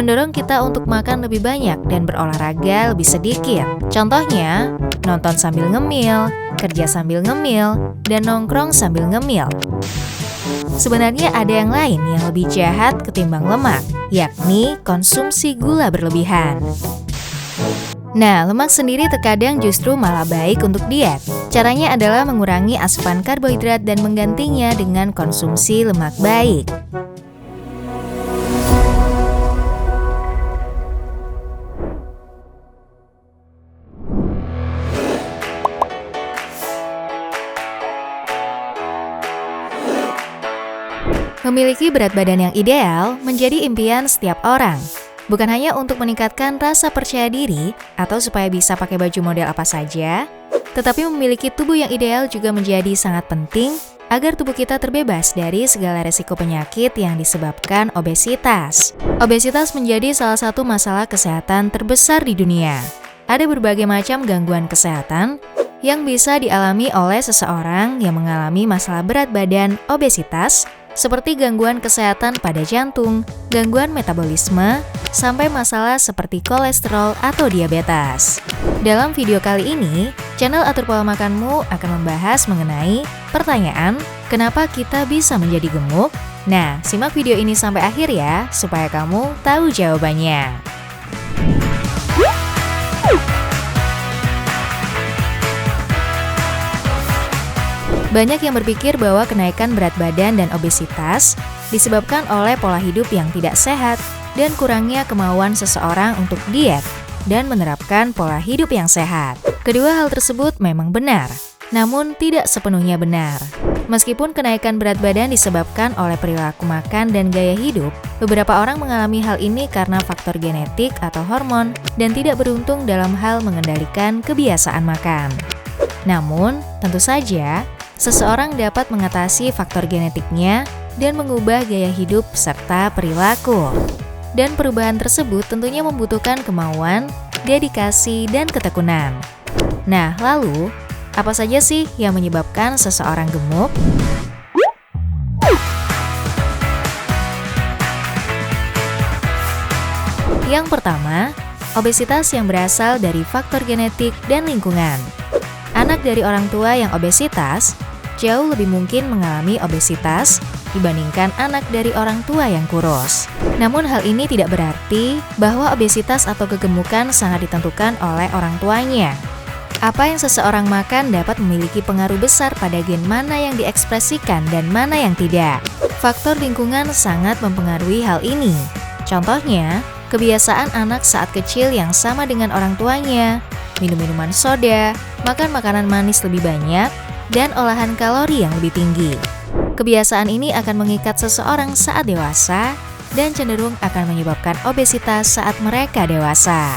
mendorong kita untuk makan lebih banyak dan berolahraga lebih sedikit. Contohnya, nonton sambil ngemil, kerja sambil ngemil, dan nongkrong sambil ngemil. Sebenarnya ada yang lain yang lebih jahat ketimbang lemak, yakni konsumsi gula berlebihan. Nah, lemak sendiri terkadang justru malah baik untuk diet. Caranya adalah mengurangi asupan karbohidrat dan menggantinya dengan konsumsi lemak baik. Memiliki berat badan yang ideal menjadi impian setiap orang. Bukan hanya untuk meningkatkan rasa percaya diri atau supaya bisa pakai baju model apa saja, tetapi memiliki tubuh yang ideal juga menjadi sangat penting agar tubuh kita terbebas dari segala resiko penyakit yang disebabkan obesitas. Obesitas menjadi salah satu masalah kesehatan terbesar di dunia. Ada berbagai macam gangguan kesehatan yang bisa dialami oleh seseorang yang mengalami masalah berat badan obesitas, seperti gangguan kesehatan pada jantung, gangguan metabolisme, sampai masalah seperti kolesterol atau diabetes. Dalam video kali ini, channel Atur Pola Makanmu akan membahas mengenai pertanyaan, kenapa kita bisa menjadi gemuk? Nah, simak video ini sampai akhir ya, supaya kamu tahu jawabannya. Banyak yang berpikir bahwa kenaikan berat badan dan obesitas disebabkan oleh pola hidup yang tidak sehat dan kurangnya kemauan seseorang untuk diet dan menerapkan pola hidup yang sehat. Kedua hal tersebut memang benar, namun tidak sepenuhnya benar. Meskipun kenaikan berat badan disebabkan oleh perilaku makan dan gaya hidup, beberapa orang mengalami hal ini karena faktor genetik atau hormon dan tidak beruntung dalam hal mengendalikan kebiasaan makan. Namun, tentu saja, seseorang dapat mengatasi faktor genetiknya dan mengubah gaya hidup serta perilaku. Dan perubahan tersebut tentunya membutuhkan kemauan, dedikasi, dan ketekunan. Nah, lalu, apa saja sih yang menyebabkan seseorang gemuk? Yang pertama, obesitas yang berasal dari faktor genetik dan lingkungan. Anak dari orang tua yang obesitas jauh lebih mungkin mengalami obesitas dibandingkan anak dari orang tua yang kurus. Namun hal ini tidak berarti bahwa obesitas atau kegemukan sangat ditentukan oleh orang tuanya. Apa yang seseorang makan dapat memiliki pengaruh besar pada gen mana yang diekspresikan dan mana yang tidak. Faktor lingkungan sangat mempengaruhi hal ini. Contohnya, kebiasaan anak saat kecil yang sama dengan orang tuanya, minum minuman soda, makan makanan manis lebih banyak, dan olahan kalori yang lebih tinggi. Kebiasaan ini akan mengikat seseorang saat dewasa dan cenderung akan menyebabkan obesitas saat mereka dewasa.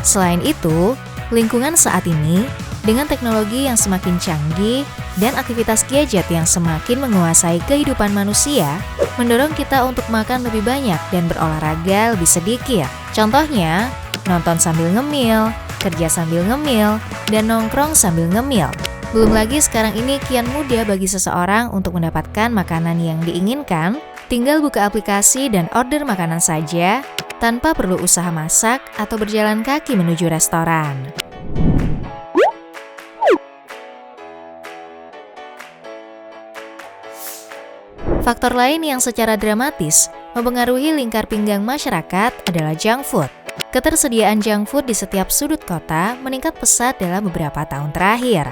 Selain itu, lingkungan saat ini dengan teknologi yang semakin canggih dan aktivitas gadget yang semakin menguasai kehidupan manusia, mendorong kita untuk makan lebih banyak dan berolahraga lebih sedikit. Contohnya, nonton sambil ngemil, kerja sambil ngemil, dan nongkrong sambil ngemil. Belum lagi sekarang ini kian mudah bagi seseorang untuk mendapatkan makanan yang diinginkan, tinggal buka aplikasi dan order makanan saja, tanpa perlu usaha masak atau berjalan kaki menuju restoran. Faktor lain yang secara dramatis mempengaruhi lingkar pinggang masyarakat adalah junk food. Ketersediaan junk food di setiap sudut kota meningkat pesat dalam beberapa tahun terakhir.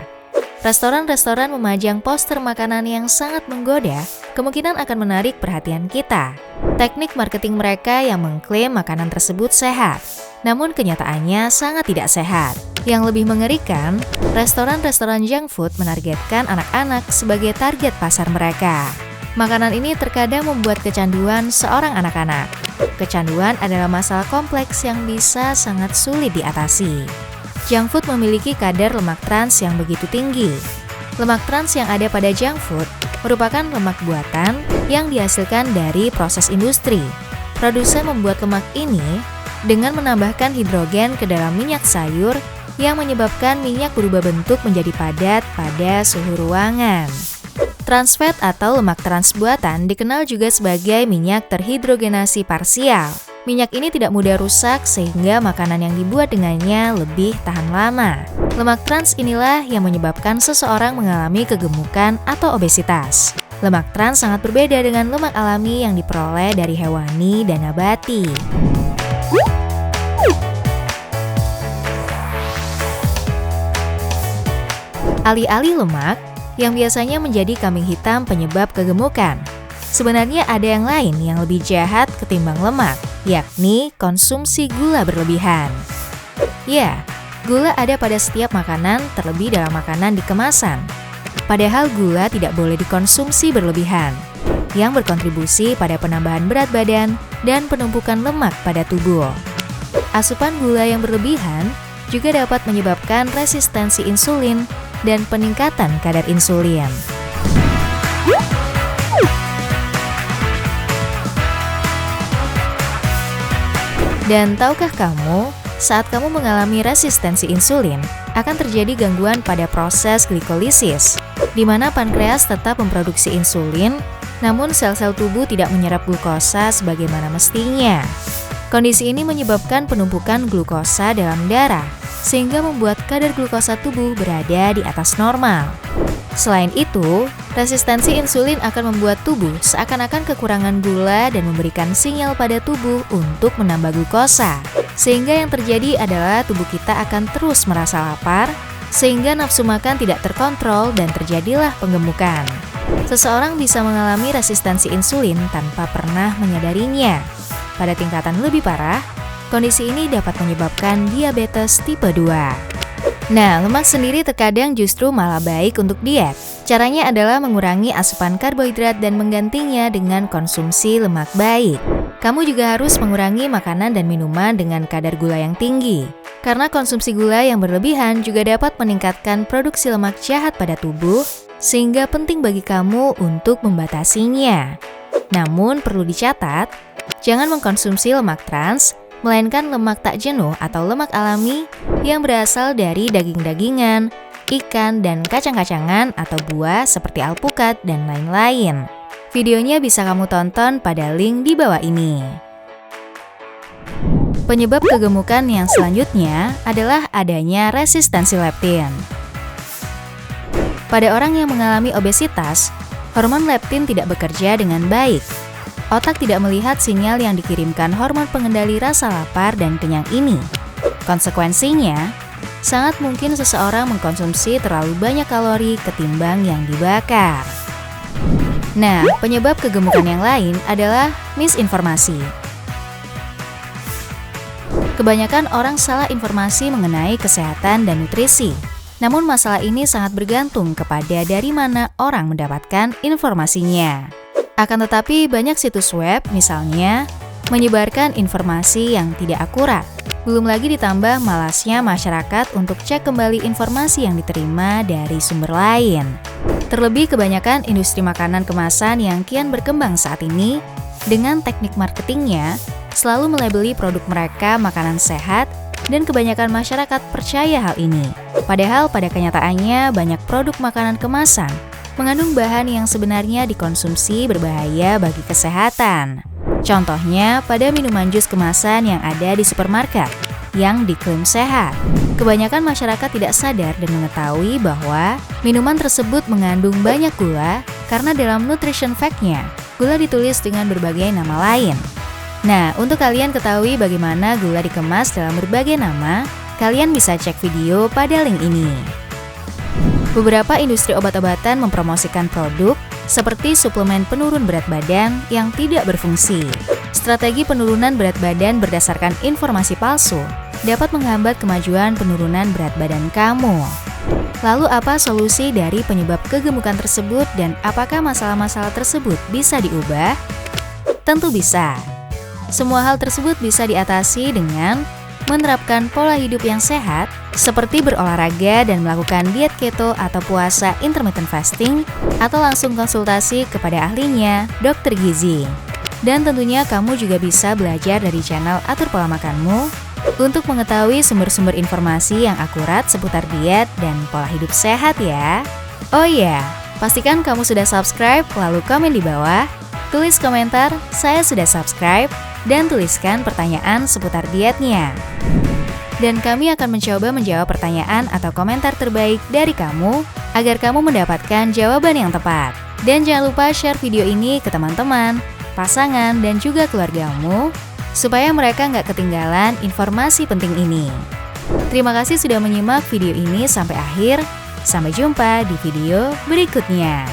Restoran-restoran memajang poster makanan yang sangat menggoda, kemungkinan akan menarik perhatian kita. Teknik marketing mereka yang mengklaim makanan tersebut sehat, namun kenyataannya sangat tidak sehat. Yang lebih mengerikan, restoran-restoran junk food menargetkan anak-anak sebagai target pasar mereka. Makanan ini terkadang membuat kecanduan seorang anak-anak. Kecanduan adalah masalah kompleks yang bisa sangat sulit diatasi. Junk food memiliki kadar lemak trans yang begitu tinggi. Lemak trans yang ada pada junk food merupakan lemak buatan yang dihasilkan dari proses industri. Produsen membuat lemak ini dengan menambahkan hidrogen ke dalam minyak sayur yang menyebabkan minyak berubah bentuk menjadi padat pada suhu ruangan. Trans fat atau lemak trans buatan dikenal juga sebagai minyak terhidrogenasi parsial. Minyak ini tidak mudah rusak sehingga makanan yang dibuat dengannya lebih tahan lama. Lemak trans inilah yang menyebabkan seseorang mengalami kegemukan atau obesitas. Lemak trans sangat berbeda dengan lemak alami yang diperoleh dari hewani dan nabati. Alih-alih lemak, yang biasanya menjadi kambing hitam penyebab kegemukan, sebenarnya ada yang lain yang lebih jahat ketimbang lemak, yakni konsumsi gula berlebihan. Ya, gula ada pada setiap makanan, terlebih dalam makanan di kemasan. Padahal gula tidak boleh dikonsumsi berlebihan, yang berkontribusi pada penambahan berat badan dan penumpukan lemak pada tubuh. Asupan gula yang berlebihan juga dapat menyebabkan resistensi insulin dan peningkatan kadar insulin. Dan tahukah kamu, saat kamu mengalami resistensi insulin, akan terjadi gangguan pada proses glikolisis, di mana pankreas tetap memproduksi insulin, namun sel-sel tubuh tidak menyerap glukosa sebagaimana mestinya. Kondisi ini menyebabkan penumpukan glukosa dalam darah, sehingga membuat kadar glukosa tubuh berada di atas normal. Selain itu, resistensi insulin akan membuat tubuh seakan-akan kekurangan gula dan memberikan sinyal pada tubuh untuk menambah glukosa. Sehingga yang terjadi adalah tubuh kita akan terus merasa lapar, sehingga nafsu makan tidak terkontrol dan terjadilah penggemukan. Seseorang bisa mengalami resistensi insulin tanpa pernah menyadarinya. Pada tingkatan lebih parah, kondisi ini dapat menyebabkan diabetes tipe 2. Nah, lemak sendiri terkadang justru malah baik untuk diet. Caranya adalah mengurangi asupan karbohidrat dan menggantinya dengan konsumsi lemak baik. Kamu juga harus mengurangi makanan dan minuman dengan kadar gula yang tinggi. Karena konsumsi gula yang berlebihan juga dapat meningkatkan produksi lemak jahat pada tubuh, sehingga penting bagi kamu untuk membatasinya. Namun perlu dicatat, jangan mengkonsumsi lemak trans, melainkan lemak tak jenuh atau lemak alami yang berasal dari daging-dagingan, ikan, dan kacang-kacangan atau buah seperti alpukat dan lain-lain. Videonya bisa kamu tonton pada link di bawah ini. Penyebab kegemukan yang selanjutnya adalah adanya resistensi leptin. Pada orang yang mengalami obesitas, hormon leptin tidak bekerja dengan baik. Otak tidak melihat sinyal yang dikirimkan hormon pengendali rasa lapar dan kenyang ini. Konsekuensinya, sangat mungkin seseorang mengkonsumsi terlalu banyak kalori ketimbang yang dibakar. Nah, penyebab kegemukan yang lain adalah misinformasi. Kebanyakan orang salah informasi mengenai kesehatan dan nutrisi. Namun masalah ini sangat bergantung kepada dari mana orang mendapatkan informasinya. Akan tetapi banyak situs web misalnya menyebarkan informasi yang tidak akurat. Belum lagi ditambah malasnya masyarakat untuk cek kembali informasi yang diterima dari sumber lain. Terlebih kebanyakan industri makanan kemasan yang kian berkembang saat ini dengan teknik marketingnya selalu melabeli produk mereka makanan sehat dan kebanyakan masyarakat percaya hal ini. Padahal pada kenyataannya banyak produk makanan kemasan mengandung bahan yang sebenarnya dikonsumsi berbahaya bagi kesehatan. Contohnya pada minuman jus kemasan yang ada di supermarket yang diklaim sehat. Kebanyakan masyarakat tidak sadar dan mengetahui bahwa minuman tersebut mengandung banyak gula karena dalam nutrition fact-nya, gula ditulis dengan berbagai nama lain. Nah, untuk kalian ketahui bagaimana gula dikemas dalam berbagai nama, kalian bisa cek video pada link ini. Beberapa industri obat-obatan mempromosikan produk seperti suplemen penurun berat badan yang tidak berfungsi. Strategi penurunan berat badan berdasarkan informasi palsu dapat menghambat kemajuan penurunan berat badan kamu. Lalu apa solusi dari penyebab kegemukan tersebut dan apakah masalah-masalah tersebut bisa diubah? Tentu bisa. Semua hal tersebut bisa diatasi dengan menerapkan pola hidup yang sehat, seperti berolahraga dan melakukan diet keto atau puasa intermittent fasting, atau langsung konsultasi kepada ahlinya, dokter gizi. Dan tentunya kamu juga bisa belajar dari channel Atur Pola Makanmu untuk mengetahui sumber-sumber informasi yang akurat seputar diet dan pola hidup sehat ya. Oh iya, pastikan kamu sudah subscribe lalu komen di bawah, tulis komentar "Saya sudah subscribe" dan tuliskan pertanyaan seputar dietnya. Dan kami akan mencoba menjawab pertanyaan atau komentar terbaik dari kamu agar kamu mendapatkan jawaban yang tepat. Dan jangan lupa share video ini ke teman-teman, pasangan, dan juga keluargamu supaya mereka nggak ketinggalan informasi penting ini. Terima kasih sudah menyimak video ini sampai akhir. Sampai jumpa di video berikutnya.